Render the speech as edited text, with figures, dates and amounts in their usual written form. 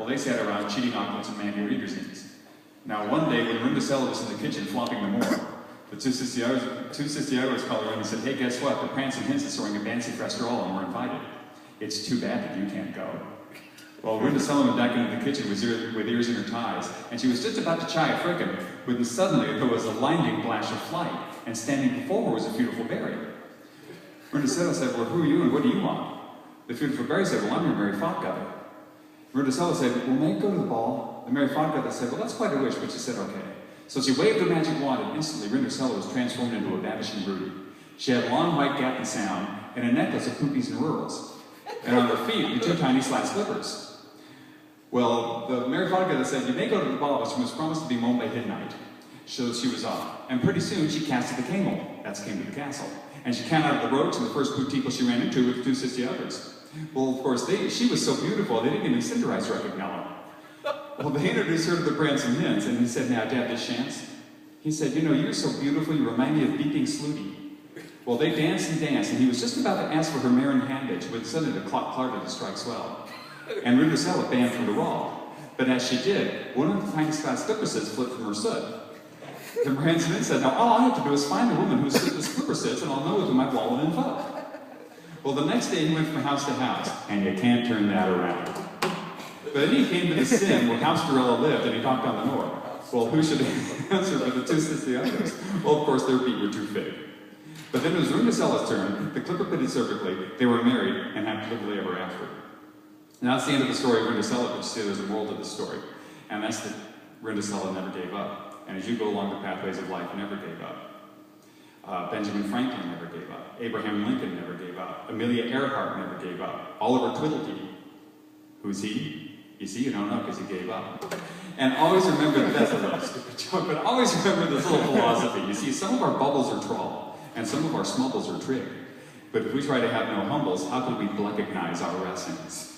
they sat around cheating omelets and Mandy Reader's. Now one day when Rindicella was in the kitchen flopping the more, the two Sistiagos called her in and said, "Hey, guess what? The Prancing Hinds is throwing a fancy for us all and we're invited. It's too bad that you can't go." Well, Rindicella went back into the kitchen with ears in her ties, and she was just about to chai a frickin' when suddenly there was a lightning flash of flight, and standing before her was a beautiful berry. Rindicella said, "Well, who are you and what do you want?" The beautiful berry said, "Well, I'm your Mary Fotgutter." Rindicella said, "Well, may I go to the ball?" The Mary Fotgutter said, "Well, that's quite a wish," but she said, "Okay." So she waved her magic wand, and instantly Rindicella was transformed into a vanishing Rudy. She had long white gap and sound, and a necklace of poopies and rurals. And on her feet were two tiny slat slippers. Well, the Mary Fotgutter said, "You may go to the ball, but you must promise to be home by midnight." So she was off. And pretty soon she casted the camel. That's came to the castle. And she came out of the roach, and the first boutique she ran into with the two Sistiagos. Well, of course, she was so beautiful, they didn't even Cinderize Recognella. Well, they introduced her to the Prancing Hinds, and he said, "Now, Dad, this chance?" He said, "You know, you're so beautiful, you remind me of Beeping Slooty." Well, they danced and danced, and he was just about to ask for her mare and handage when suddenly the clock clarted to strike 12. And Rindicella banned from the wall. But as she did, one of the tiny slat slippersets flipped from her soot. The Prancing Hinds said, "Now all I have to do is find the woman whose soot the slipper sits, and I'll know whether my wallet and vote." Well, the next day he went from house to house, and you can't turn that around. But then he came to the Sim where House Cinderella lived, and he knocked on the door. Well, who should answer but the two Sistiagos? Well, of course, their feet were too big. But then it was Rindicella's turn. The clipper pitted cervically. They were married and happily lived ever after. Now that's the end of the story of Rindicella, but you see there's a moral to the story. And that's that Rindicella never gave up. And as you go along the pathways of life, never gave up. Benjamin Franklin never gave up. Abraham Lincoln never gave up. Amelia Earhart never gave up. Oliver Twist. Who's he? You see, you don't know because he gave up. And always remember, that's a little stupid joke, but always remember this little philosophy. You see, some of our bubbles are trawl, and some of our smubbles are trig. But if we try to have no humbles, how can we recognize our essence?